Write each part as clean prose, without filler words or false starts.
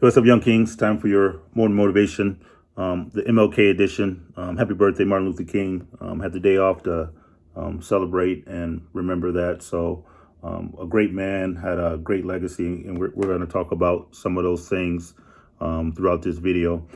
What's up, Young Kings? Time for your morning motivation, the MLK edition. Happy birthday, Martin Luther King. Had the day off to celebrate and remember that. So, a great man, had a great legacy, and we're going to talk about some of those things throughout this video.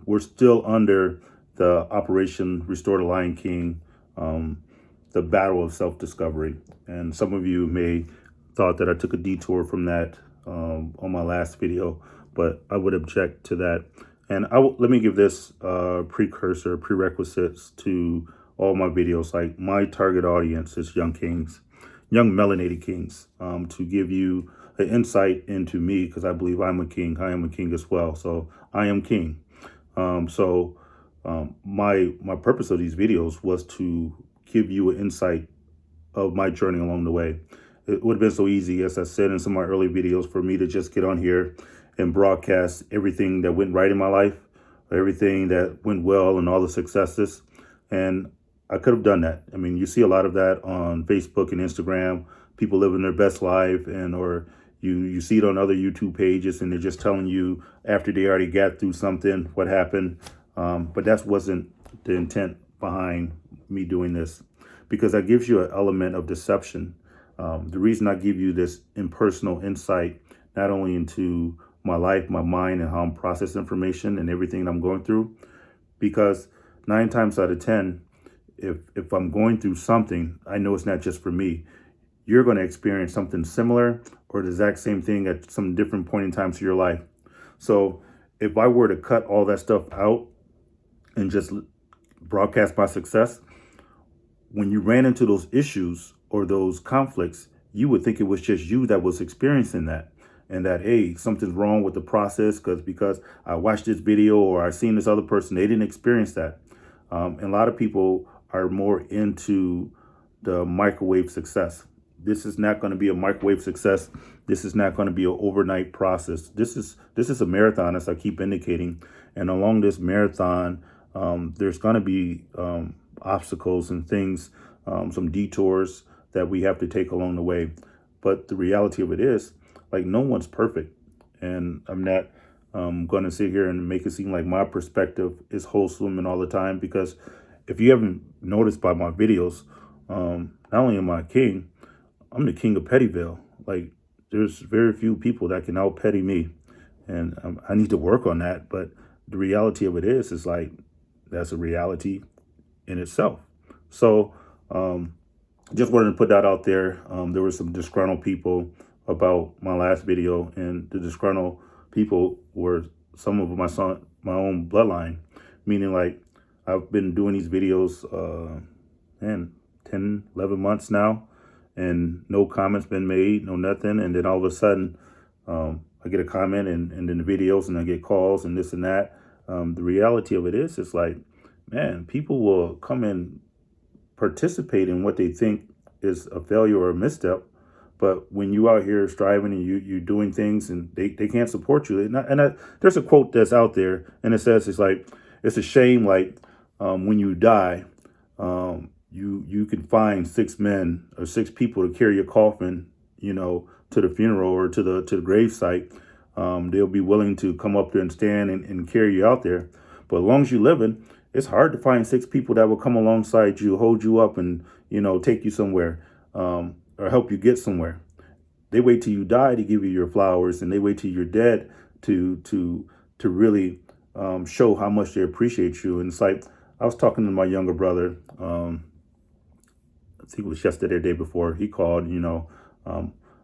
We're still under the Operation Restore the Lion King, the battle of self-discovery. And some of you may thought that I took a detour from that on my last video, but I would object to that. And let me give this prerequisites to all my videos. Like, my target audience is young kings, young melanated kings, to give you an insight into me, because I believe I'm a king. I am a king as well. So I am king. My purpose of these videos was to give you an insight of my journey along the way. It would have been so easy, as I said in some of my early videos, for me to just get on here and broadcast everything that went right in my life, everything that went well, and all the successes. And I could have done that. I mean, you see a lot of that on Facebook and Instagram, people living their best life, or you see it on other YouTube pages, and they're just telling you after they already got through something, what happened. But that wasn't the intent behind me doing this, because that gives you an element of deception. The reason I give you this impersonal insight, not only into my life, my mind, and how I'm processing information and everything that I'm going through, because 9 times out of 10, if I'm going through something, I know it's not just for me. You're going to experience something similar or the exact same thing at some different point in times of your life. So if I were to cut all that stuff out and just broadcast my success, when you ran into those issues or those conflicts, you would think it was just you that was experiencing that, and that, hey, something's wrong with the process because I watched this video or I seen this other person, they didn't experience that. And a lot of people are more into the microwave success. This is not going to be a microwave success. This is not going to be an overnight process. This is a marathon, as I keep indicating. And along this marathon, there's going to be obstacles and things, some detours that we have to take along the way. But the reality of it is, like, no one's perfect. And I'm not going to sit here and make it seem like my perspective is wholesome and all the time, because if you haven't noticed by my videos, not only am I a king, I'm the king of Pettyville. Like, there's very few people that can out petty me. And I need to work on that. But the reality of it is like, that's a reality in itself. So just wanted to put that out there. There were some disgruntled people about my last video, and the disgruntled people were some of my own bloodline, meaning, like, I've been doing these videos 10, 11 months now, and no comments been made, no nothing. And then all of a sudden, I get a comment, and then the videos, and I get calls and this and that. The reality of it is, it's like, man, people will come and participate in what they think is a failure or a misstep. But when you out here striving and you're doing things, and they can't support you. There's a quote that's out there, and it says, it's like, it's a shame, like, when you die, you can find 6 men or 6 people to carry your coffin, to the funeral or to the grave site. They'll be willing to come up there and stand and carry you out there. But as long as you're living, it's hard to find 6 people that will come alongside you, hold you up, and, take you somewhere, or help you get somewhere. They wait till you die to give you your flowers, and they wait till you're dead to really show how much they appreciate you. And it's like, I was talking to my younger brother, I think it was yesterday or the day before. He called,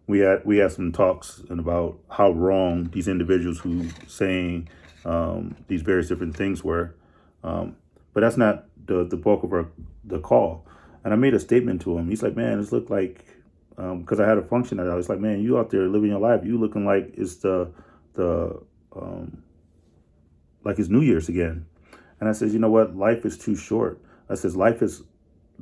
we had some talks and about how wrong these individuals who saying these various different things were. But that's not the bulk of the call. And I made a statement to him. He's like, man, this looked like, because I had a function that I was like, man, you out there living your life, you looking like it's like it's New Year's again. And I says, you know what? Life is too short. I says, life is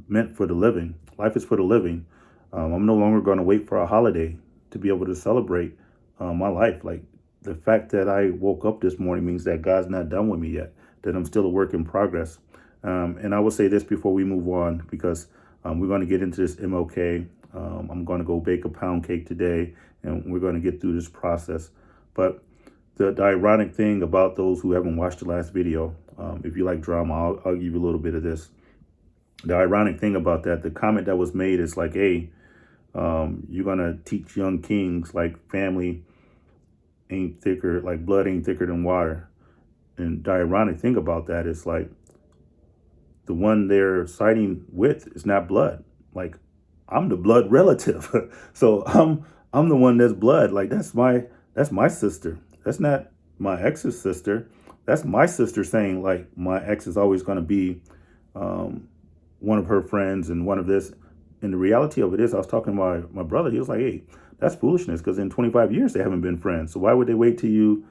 meant for the living. Life is for the living. I'm no longer going to wait for a holiday to be able to celebrate my life. Like, the fact that I woke up this morning means that God's not done with me yet, that I'm still a work in progress. And I will say this before we move on, because we're going to get into this MLK. I'm going to go bake a pound cake today, and we're going to get through this process. But The ironic thing about those who haven't watched the last video, if you like drama, I'll give you a little bit of this. The ironic thing about that, the comment that was made is like, hey, you're going to teach young kings like family ain't thicker, like blood ain't thicker than water. And the ironic thing about that is like the one they're siding with is not blood. Like I'm the blood relative. So I'm the one that's blood. Like that's my sister. That's not my ex's sister. That's my sister saying like my ex is always going to be one of her friends and one of this. And the reality of it is, I was talking to my brother. He was like, hey, that's foolishness because in 25 years they haven't been friends. So why would they wait till you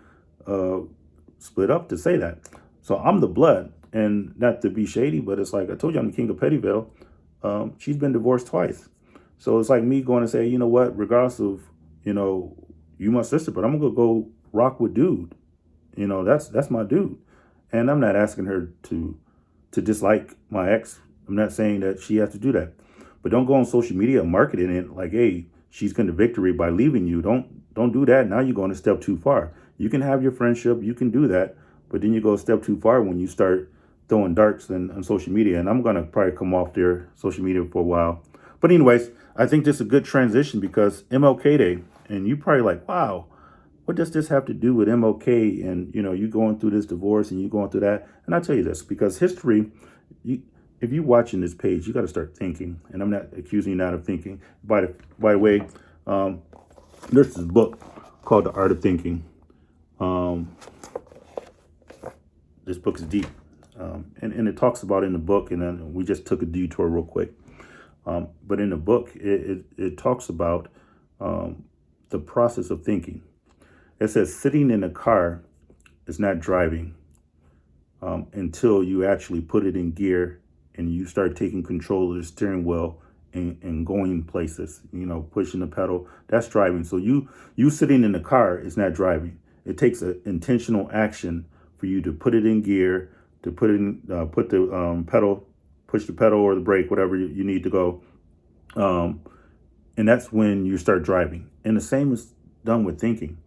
split up to say that? So I'm the blood. And not to be shady, but it's like I told you, I'm the king of Pettyville. She's been divorced twice. So it's like me going to say, you know what, regardless of, you my sister, but I'm going to go rock with dude. That's my dude. And I'm not asking her to dislike my ex. I'm not saying that she has to do that. But don't go on social media marketing it like, hey, she's going to victory by leaving you. Don't do that. Now you're going a step too far. You can have your friendship, you can do that, but then you go a step too far when you start throwing darts on social media. And I'm going to probably come off their social media for a while. But anyways, I think this is a good transition because MLK Day, and you probably like, wow, what does this have to do with MLK? And, you going through this divorce and you going through that. And I'll tell you this, because history, if you're watching this page, you got to start thinking. And I'm not accusing you not of thinking. By the way, there's this book called The Art of Thinking. This book is deep. And it talks about in the book, and then we just took a detour real quick. But in the book, it talks about the process of thinking. It says sitting in a car is not driving until you actually put it in gear and you start taking control of the steering wheel and going places, pushing the pedal. That's driving. So you sitting in the car is not driving. It takes an intentional action for you to put it in gear, to put the pedal, push the pedal or the brake, whatever you need to go. And that's when you start driving. And the same is done with thinking.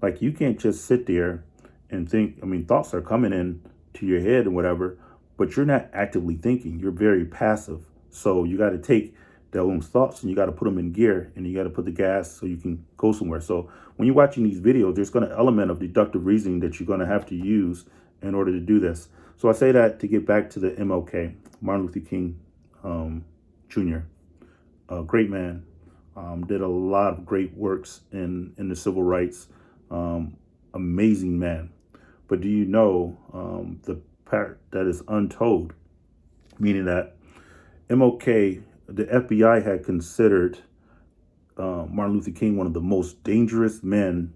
Like you can't just sit there and think. I mean, thoughts are coming in to your head and whatever, but you're not actively thinking. You're very passive. So you got to take those thoughts and you got to put them in gear and you got to put the gas so you can go somewhere. So when you're watching these videos, there's going to be an element of deductive reasoning that you're going to have to use in order to do this. So I say that to get back to the MLK, Martin Luther King Jr., a great man, did a lot of great works in the civil rights, amazing man. But do you know the part that is untold, meaning that MLK, the FBI had considered Martin Luther King one of the most dangerous men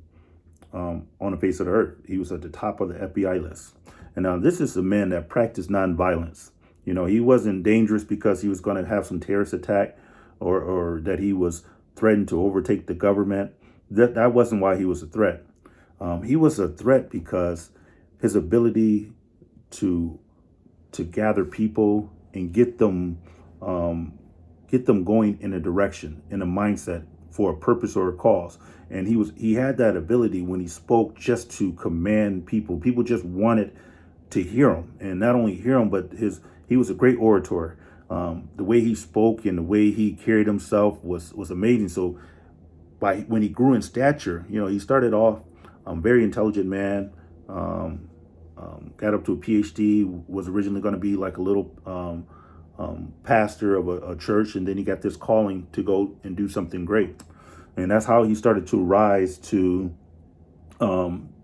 on the face of the earth. He was at the top of the FBI list. And now this is a man that practiced nonviolence. He wasn't dangerous because he was going to have some terrorist attack or that he was threatened to overtake the government. That wasn't why he was a threat. He was a threat because his ability to gather people and get them going in a direction, in a mindset for a purpose or a cause. And he had that ability when he spoke just to command people. People just wanted to hear him, and not only hear him, but he was a great orator. The way he spoke and the way he carried himself was amazing. So when he grew in stature, he started off very intelligent man, got up to a PhD, was originally going to be like a little pastor of a church, and then he got this calling to go and do something great. And that's how he started to rise to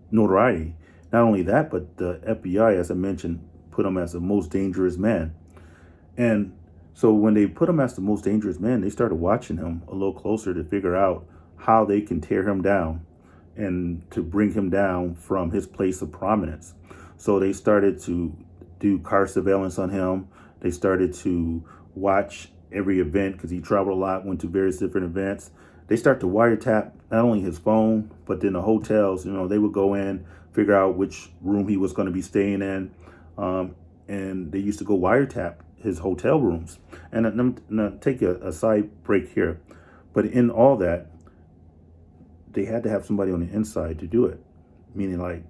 notoriety. Not only that, but the FBI, as I mentioned, put him as the most dangerous man. And so when they put him as the most dangerous man, they started watching him a little closer to figure out how they can tear him down and to bring him down from his place of prominence. So they started to do car surveillance on him. They started to watch every event because he traveled a lot, went to various different events. They start to wiretap not only his phone, but then the hotels. They would go in, figure out which room he was going to be staying in. And they used to go wiretap his hotel rooms. And I'm take a side break here. But in all that, they had to have somebody on the inside to do it, meaning like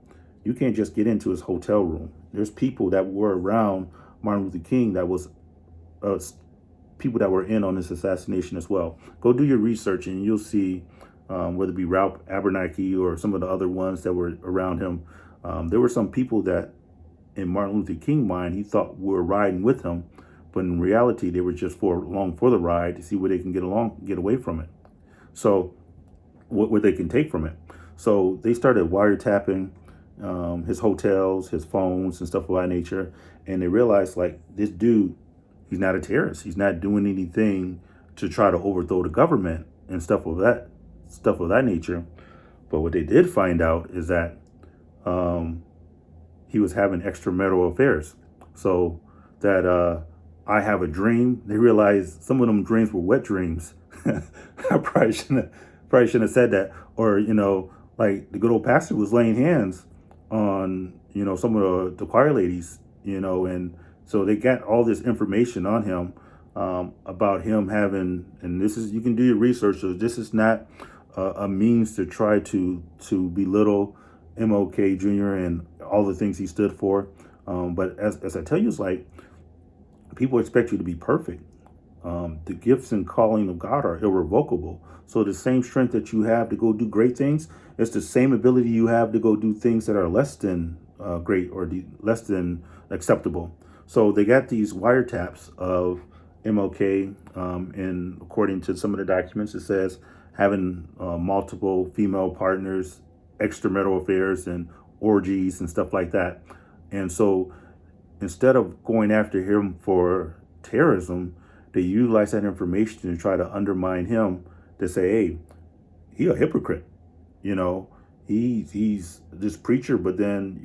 you can't just get into his hotel room. There's people that were around Martin Luther King that was uh, people that were in on this assassination as well. Go do your research and you'll see whether it be Ralph Abernathy or some of the other ones that were around him. There were some people that in Martin Luther King mind he thought were riding with him, but in reality they were just along for the ride to see where they can get away from it. So what they can take from it. So they started wiretapping his hotels, his phones, and stuff of that nature, and they realized like this dude, he's not a terrorist. He's not doing anything to try to overthrow the government and stuff of that nature. But what they did find out is that he was having extramarital affairs. So that I have a dream. They realized some of them dreams were wet dreams. I probably shouldn't have said that. Or like the good old pastor was laying hands on some of the choir ladies, and so they got all this information on him about him having. And this is, you can do your research. So this is not a means to try to belittle MLK Jr. and all the things he stood for. But as I tell you, it's like people expect you to be perfect. The gifts and calling of God are irrevocable. So the same strength that you have to go do great things, it's the same ability you have to go do things that are less than great or less than acceptable. So they got these wiretaps of MLK, and according to some of the documents, it says having multiple female partners, extramarital affairs, and orgies and stuff like that. And so instead of going after him for terrorism, they utilize that information to try to undermine him, to say, hey, he a hypocrite. He's this preacher, but then,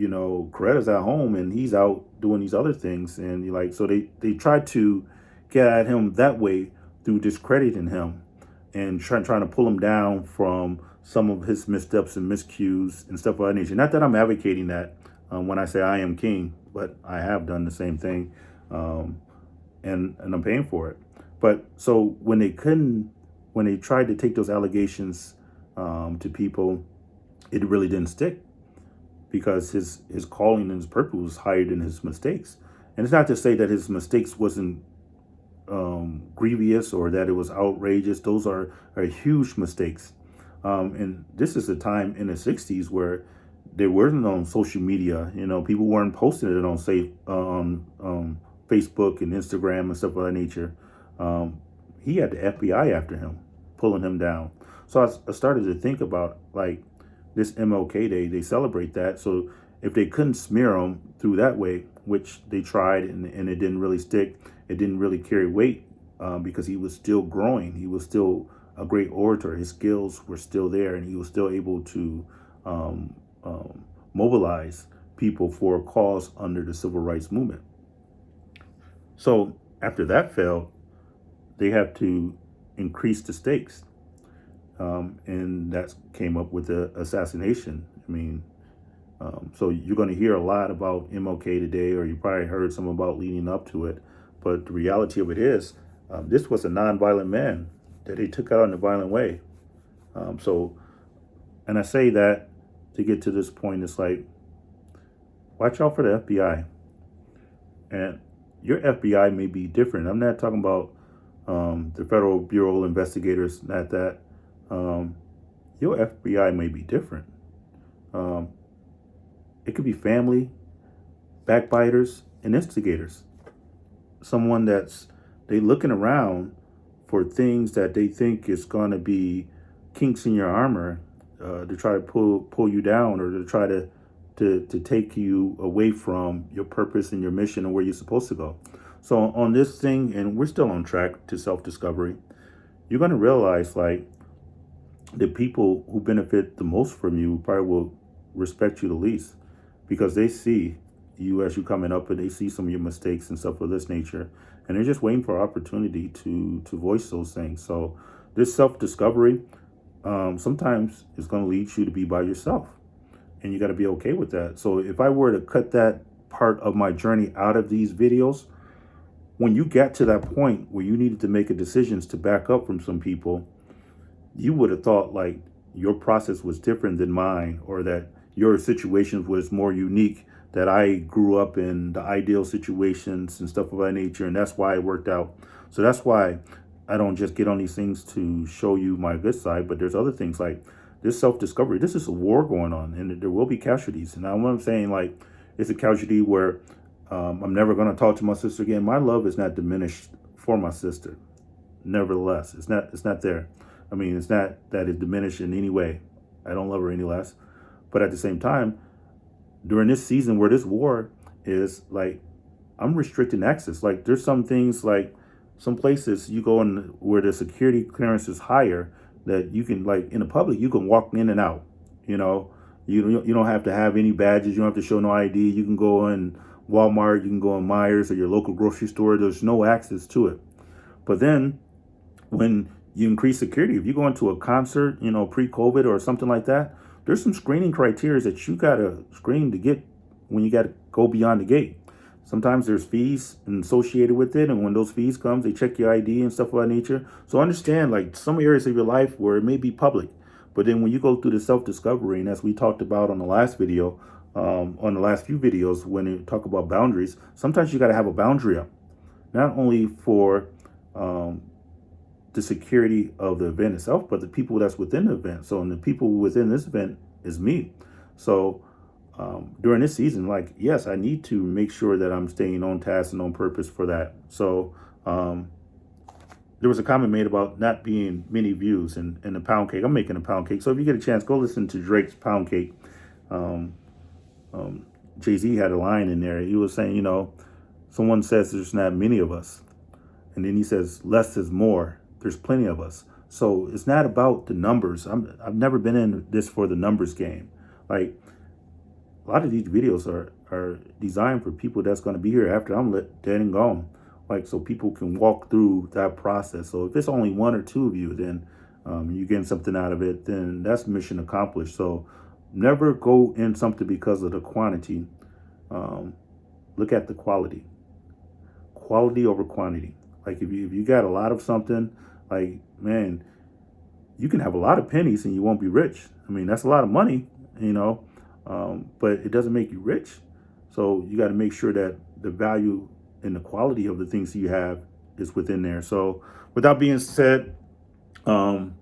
Coretta's at home and he's out doing these other things. And so they try to get at him that way through discrediting him and trying to pull him down from some of his missteps and miscues and stuff of that nature. Not that I'm advocating that when I say I am king, but I have done the same thing. And I'm paying for it. But so when they tried to take those allegations to people, it really didn't stick because his calling and his purpose was higher than his mistakes. And it's not to say that his mistakes wasn't grievous or that it was outrageous. Those are huge mistakes. And this is a time in the 60s where there wasn't on social media. People weren't posting it on Facebook and Instagram and stuff of that nature. He had the FBI after him, pulling him down. So I started to think about like this MLK Day. They celebrate that. So if they couldn't smear him through that way, which they tried and it didn't really stick, it didn't really carry weight because he was still growing. He was still a great orator. His skills were still there, and he was still able to mobilize people for a cause under the civil rights movement. So after that failed, they have to increase the stakes. And that came up with the assassination. So you're going to hear a lot about MLK today, or you probably heard some about leading up to it. But the reality of it is, this was a nonviolent man that they took out in a violent way. And I say that to get to this point, it's like, watch out for the FBI. And your FBI may be different. I'm not talking about the Federal Bureau of Investigators, not that. Your FBI may be different. It could be family, backbiters, and instigators. Someone they looking around for things that they think is going to be kinks in your armor to try to pull you down, or to try to take you away from your purpose and your mission and where you're supposed to go. So on this thing, and we're still on track to self-discovery, you're going to realize like the people who benefit the most from you probably will respect you the least, because they see you as you coming up and they see some of your mistakes and stuff of this nature, and they're just waiting for opportunity to voice those things. So this self-discovery sometimes is going to lead you to be by yourself, and you got to be okay with that. So if I were to cut that part of my journey out of these videos, when you got to that point where you needed to make a decisions to back up from some people, you would have thought like your process was different than mine, or that your situation was more unique, that I grew up in the ideal situations and stuff of that nature, and that's why it worked out. So that's why I don't just get on these things to show you my good side, but there's other things like this self-discovery. This is a war going on, and there will be casualties. And what I'm saying, like, it's a casualty where I'm never going to talk to my sister again. My love is not diminished for my sister. Nevertheless, it's not. It's not there. I mean, it's not that it's diminished in any way. I don't love her any less. But at the same time, during this season where this war is, like, I'm restricting access. Like, there's some things, like some places you go in where the security clearance is higher, that you can, like, in the public, you can walk in and out. You know, you don't have to have any badges. You don't have to show no ID. You can go in Walmart. You can go in Myers or your local grocery store. There's no access to it. But then when you increase security, if you go into a concert, pre-COVID or something like that, there's some screening criteria that you gotta screen to get when you gotta go beyond the gate. Sometimes there's fees associated with it, and when those fees comes, they check your ID and stuff of that nature. So understand, like, some areas of your life where it may be public, but then when you go through the self-discovery, and as we talked about on the last video, on the last few videos, when you talk about boundaries, sometimes you got to have a boundary up, not only for the security of the event itself, but the people that's within the event. So, and the people within this event is me. So during this season, like, yes, I need to make sure that I'm staying on task and on purpose for that. So there was a comment made about not being many views in the pound cake. I'm making a pound cake. So if you get a chance, go listen to Drake's Pound Cake. Jay-Z had a line in there. He was saying, someone says there's not many of us. And then he says, less is more. There's plenty of us. So it's not about the numbers. I've never been in this for the numbers game. Like, a lot of these videos are designed for people that's going to be here after I'm dead and gone. Like, so people can walk through that process. So if it's only one or two of you, then you're getting something out of it, then that's mission accomplished. So never go in something because of the quantity. Look at the quality. Quality over quantity. Like, if you got a lot of something, like, man, you can have a lot of pennies and you won't be rich. I mean, that's a lot of money, but it doesn't make you rich. So you got to make sure that the value and the quality of the things you have is within there. So with that being said, coming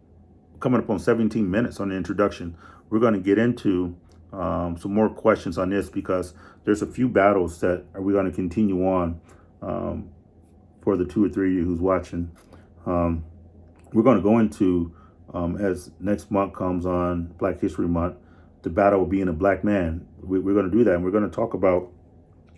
up on 17 minutes on the introduction, we're going to get into some more questions on this, because there's a few battles that we're going to continue on for the 2 or 3 of you who's watching. We're going to go into, as next month comes on, Black History Month, the battle of being a black man. We're going to do that, and we're going to talk about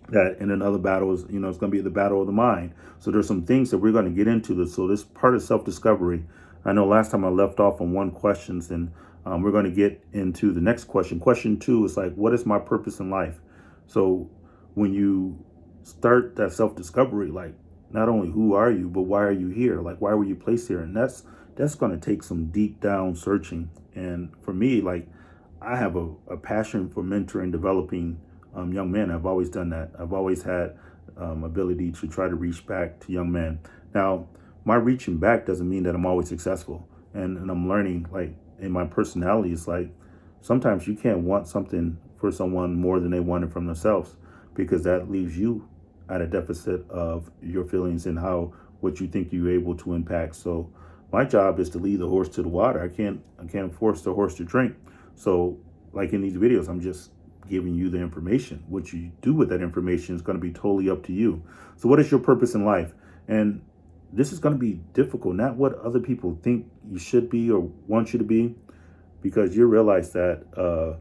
that. And another battle is, it's going to be the battle of the mind. So there's some things that we're going to get into this. So this part of self-discovery, I know last time I left off on one questions, and we're going to get into the next question. Question 2 is like, what is my purpose in life? So when you start that self-discovery, like, not only who are you, but why are you here? Like, why were you placed here? And that's going to take some deep down searching. And for me, like, I have a passion for mentoring, developing young men. I've always done that. I've always had ability to try to reach back to young men. Now, my reaching back doesn't mean that I'm always successful. And I'm learning, like, in my personality, it's like, sometimes you can't want something for someone more than they want it from themselves, because that leaves you at a deficit of your feelings and what you think you're able to impact. So my job is to lead the horse to the water. I can't force the horse to drink. So, like, in these videos, I'm just giving you the information. What you do with that information is going to be totally up to you. So what is your purpose in life? And this is going to be difficult, not what other people think you should be or want you to be, because you realize that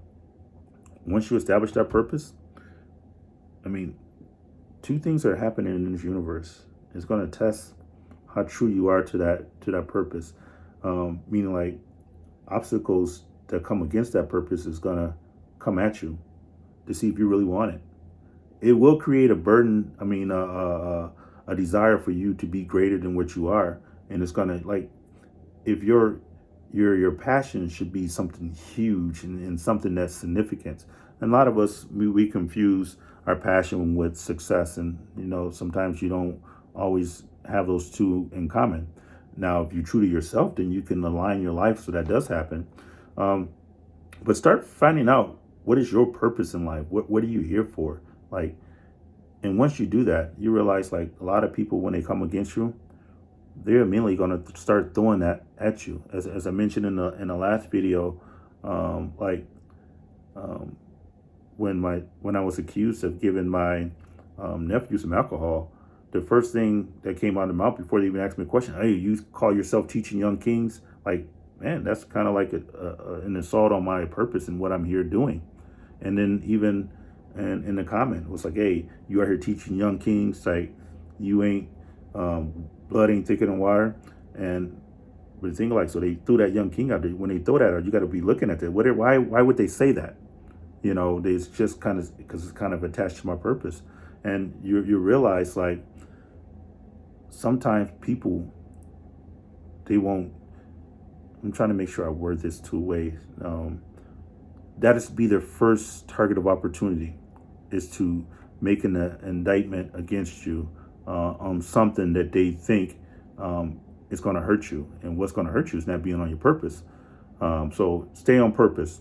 once you establish that purpose, I mean, 2 things are happening in this universe. It's going to test how true you are to that purpose. Meaning, like, obstacles that come against that purpose is going to come at you to see if you really want it. It will create a burden. I mean, a desire for you to be greater than what you are, and it's going to, like, if your passion should be something huge and something that's significant. And a lot of us, we confuse our passion with success, and sometimes you don't always have those two in common. Now, if you're true to yourself, then you can align your life so that does happen. But start finding out What is your purpose in life? What are you here for? Like, and once you do that, you realize like a lot of people, when they come against you, they're immediately going to start throwing that at you. As I mentioned in the last video, like um, when I was accused of giving my nephew some alcohol, the first thing that came out of my mouth before they even asked me a question, hey, you call yourself teaching young kings? Like, man, that's kind of like an assault on my purpose and what I'm here doing. And then even in the comment, it was like, hey, you are here teaching young kings, like you ain't, blood ain't thicker than water. And but the thing, like, so they threw that young king out there. When they throw that out, you got to be looking at that. Why would they say that? You know, it's just kind of because it's kind of attached to my purpose. And you realize like sometimes people, they won't. I'm trying to make sure I word this two ways. That is be their first target of opportunity, is to make an indictment against you on something that they think is going to hurt you. And what's going to hurt you is not being on your purpose. So stay on purpose.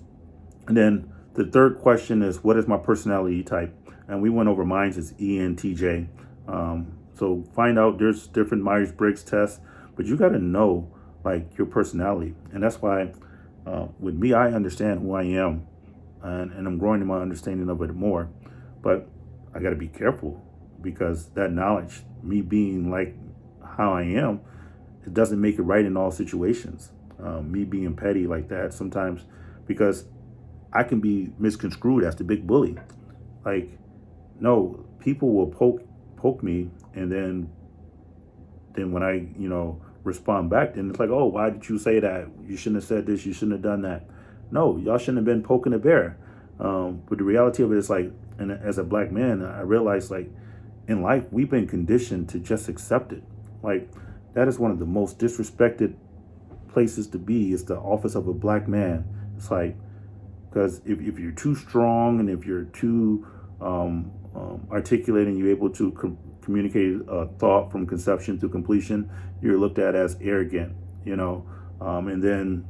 And then the third question is, what is my personality type? And we went over mine is ENTJ. So find out, there's different Myers-Briggs tests, but you got to know like your personality. And that's why with me, I understand who I am, and I'm growing in my understanding of it more. But I got to be careful, because that knowledge, me being like how I am, it doesn't make it right in all situations. Me being petty like that sometimes, because I can be misconstrued as the big bully. Like, no, people will poke me, and then when I, respond back, then it's like, oh, why did you say that? You shouldn't have said this. You shouldn't have done that. No, y'all shouldn't have been poking a bear. But the reality of it is like, and as a black man, I realized like in life, we've been conditioned to just accept it. Like, that is one of the most disrespected places to be, is the office of a black man. It's like, because if you're too strong, and if you're too articulate, and you're able to communicate a thought from conception to completion, you're looked at as arrogant, and then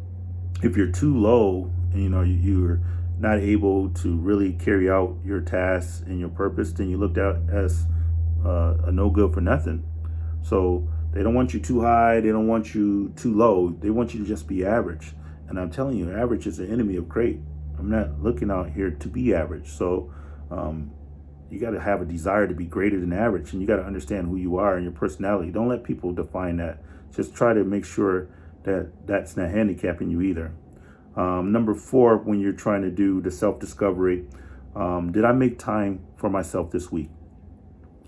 if you're too low, and, you're not able to really carry out your tasks and your purpose, then you're looked at as a no good for nothing. So they don't want you too high, they don't want you too low, they want you to just be average. And I'm telling you, average is the enemy of great. I'm not looking out here to be average. So you got to have a desire to be greater than average, and you got to understand who you are and your personality. Don't let people define that. Just try to make sure that that's not handicapping you either. Number 4, when you're trying to do the self-discovery, did I make time for myself this week?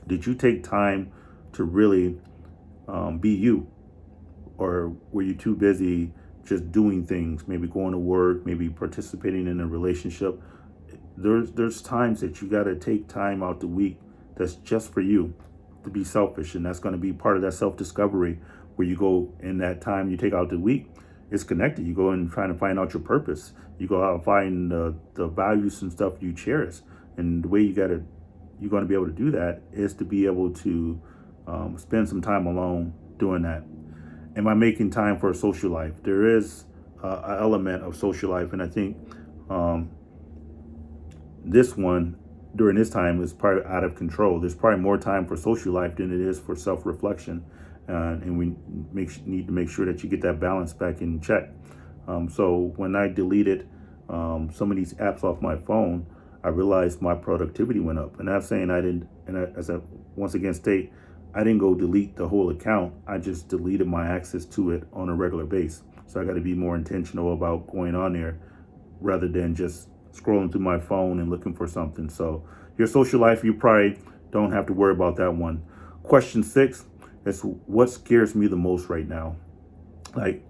Did you take time to really be you? Or were you too busy just doing things, maybe going to work, maybe participating in a relationship? There's times that you got to take time out the week that's just for you, to be selfish, and that's going to be part of that self-discovery, where you go in that time you take out the week, it's connected. You go and try to find out your purpose. You go out and find the values and stuff you cherish, and the way you're going to be able to do that is to be able to spend some time alone doing that. Am I making time for a social life? There is an element of social life, and I think this one during this time is probably out of control. There's probably more time for social life than it is for self-reflection, and we need to make sure that you get that balance back in check. So when I deleted some of these apps off my phone, I realized my productivity went up. And I'm saying I didn't, and as I once again state, I didn't go delete the whole account. I just deleted my access to it on a regular basis. So I got to be more intentional about going on there, rather than just scrolling through my phone and looking for something. So your social life, you probably don't have to worry about that one. Question 6 is, what scares me the most right now? Like,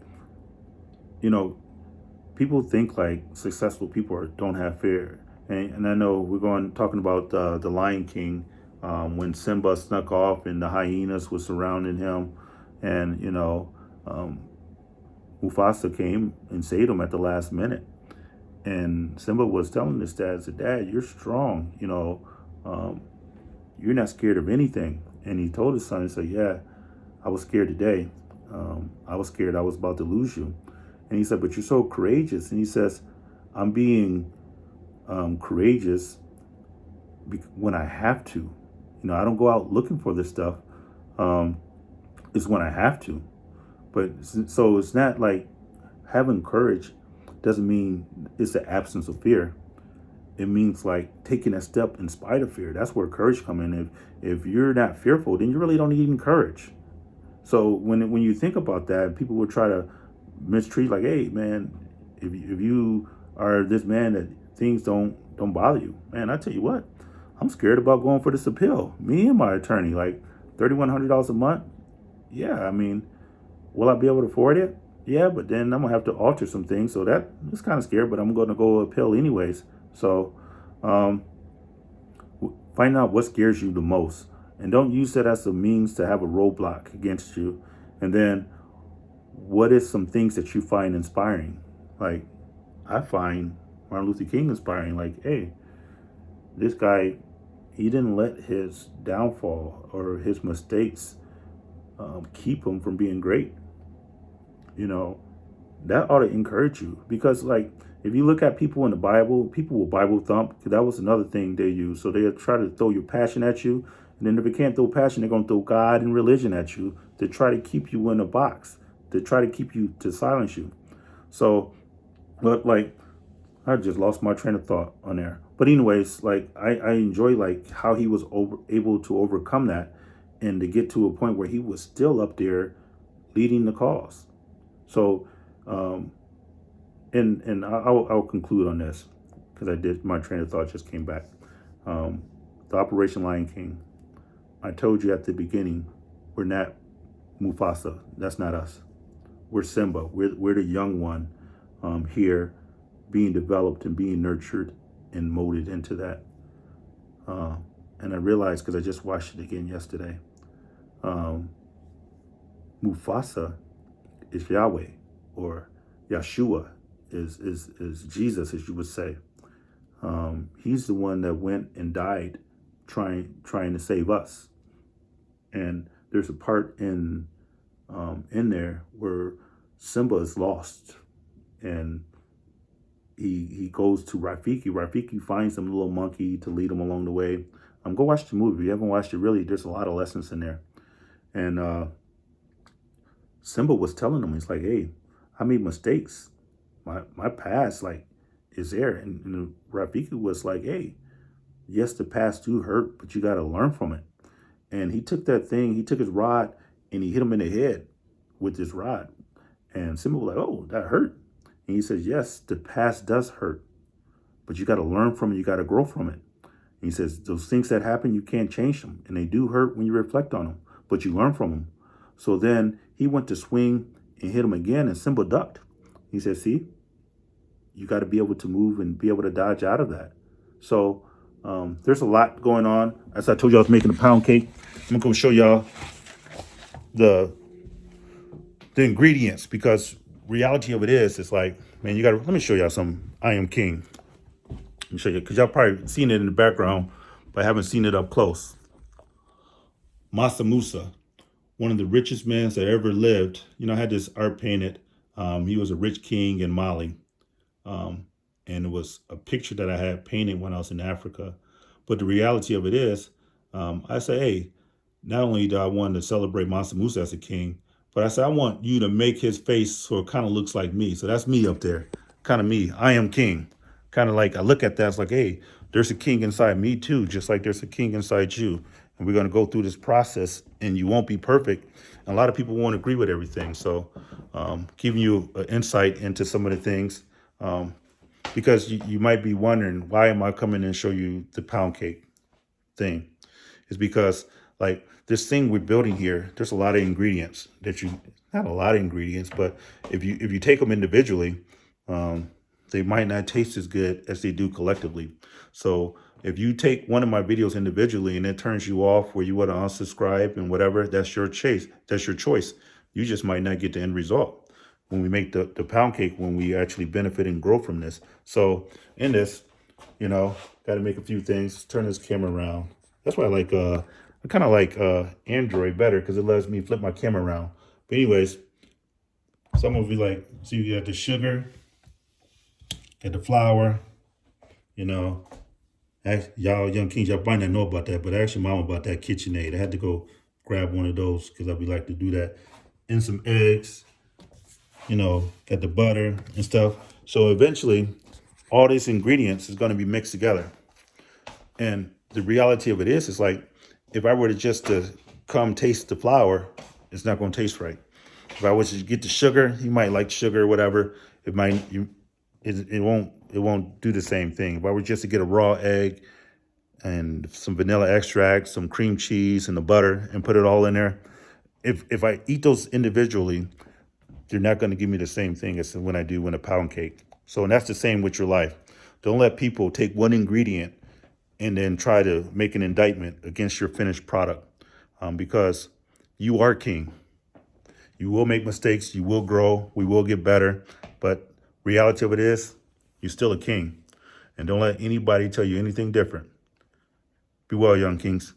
people think like successful people don't have fear. And I know we're talking about the Lion King, when Simba snuck off and the hyenas were surrounding him, and Mufasa came and saved him at the last minute. And Simba was telling his dad, said, Dad, you're strong, you're not scared of anything. And he told his son, he said, yeah, I was scared today. I was scared I was about to lose you. And he said, but you're so courageous. And he says, I'm being courageous when I have to. I don't go out looking for this stuff. Um, it's when I have to. But so it's not like having courage doesn't mean it's the absence of fear. It means like taking a step in spite of fear. That's where courage comes in. If you're not fearful, then you really don't need any courage. So when you think about that, people will try to mistreat like, hey man, if you are this man that things don't bother you, man, I tell you what, I'm scared about going for this appeal. Me and my attorney, like $3,100 a month. Yeah, I mean, will I be able to afford it? Yeah, but then I'm gonna have to alter some things, so that is kind of scary. But I'm gonna go appeal anyways. So, um, find out what scares you the most, and don't use that as a means to have a roadblock against you. And then, what is some things that you find inspiring? Like, I find Martin Luther King inspiring. Like, hey, this guy, he didn't let his downfall or his mistakes keep him from being great. You know, that ought to encourage you because, like, if you look at people in the Bible, people will Bible thump because that was another thing they use. So they try to throw your passion at you, and then if they can't throw passion, they're gonna throw God and religion at you to try to keep you in a box, to try to keep you to silence you. So, but like, I just lost my train of thought on there. But anyways, like I enjoy like how he was able to overcome that and to get to a point where he was still up there leading the cause. So, um, and I'll conclude on this because I did my train of thought just came back. Um, the Operation Lion King. I told you at the beginning, we're not Mufasa. That's not us. We're Simba. We're the young one here, being developed and being nurtured and molded into that. Uh, and I realized because I just watched it again yesterday. Um, Mufasa is Yahweh, or Yeshua is Jesus, as you would say. He's the one that went and died trying to save us. And there's a part in there where Simba is lost, and he goes to Rafiki. Rafiki finds him a little monkey to lead him along the way. Go watch the movie. If you haven't watched it, really, there's a lot of lessons in there. And Simba was telling him, he's like, hey, I made mistakes. My past, like, is there. And Rafiki was like, hey, yes, the past do hurt, but you got to learn from it. And he took that thing, he took his rod and he hit him in the head with his rod. And Simba was like, oh, that hurt. And he says, yes, the past does hurt, but you got to learn from it. You got to grow from it. And he says, those things that happen, you can't change them. And they do hurt when you reflect on them, but you learn from them. So then he went to swing and hit him again, and Simba ducked. He said, see, you got to be able to move and be able to dodge out of that. So there's a lot going on. As I told you, I was making a pound cake. I'm going to show y'all the ingredients, because reality of it is, it's like, man, you got to, let me show y'all some I Am King. Let me show you, because y'all probably seen it in the background, but haven't seen it up close. Masa Musa, one of the richest men that ever lived. I had this art painted. He was a rich king in Mali. Um, and it was a picture that I had painted when I was in Africa. But the reality of it is, I say, hey, not only do I want to celebrate Mansa Musa as a king, but I said, I want you to make his face so it kind of looks like me. So that's me up there, kind of me. I am king. Kind of like I look at that, it's like, hey, there's a king inside me too, just like there's a king inside you. And we're going to go through this process, and you won't be perfect. And a lot of people won't agree with everything. So giving you an insight into some of the things, because you might be wondering, why am I coming and show you the pound cake thing? Is because, like, this thing we're building here, there's a lot of ingredients that not a lot of ingredients, but if you take them individually, um, they might not taste as good as they do collectively. So if you take one of my videos individually and it turns you off, where you want to unsubscribe and whatever, that's your choice. That's your choice. You just might not get the end result when we make the pound cake, when we actually benefit and grow from this. So in this, got to make a few things. Turn this camera around. That's why I kind of like Android better, because it lets me flip my camera around. But anyways, so I'm gonna be like, so you got the sugar, got the flour, You know, y'all young kings, y'all might not know about that, but I asked your mom about that KitchenAid. I had to go grab one of those because I'd be like to do that. And some eggs, got the butter and stuff. So eventually, all these ingredients is going to be mixed together. And the reality of it is like, if I were to just to come taste the flour, it's not going to taste right. If I was to get the sugar, you might like sugar or whatever. It won't do the same thing. If I were just to get a raw egg and some vanilla extract, some cream cheese, and the butter, and put it all in there, if I eat those individually, they're not going to give me the same thing as when I do in a pound cake. So, and that's the same with your life. Don't let people take one ingredient and then try to make an indictment against your finished product, because you are king. You will make mistakes. You will grow. We will get better. But reality of it is, you're still a king. And don't let anybody tell you anything different. Be well, young kings.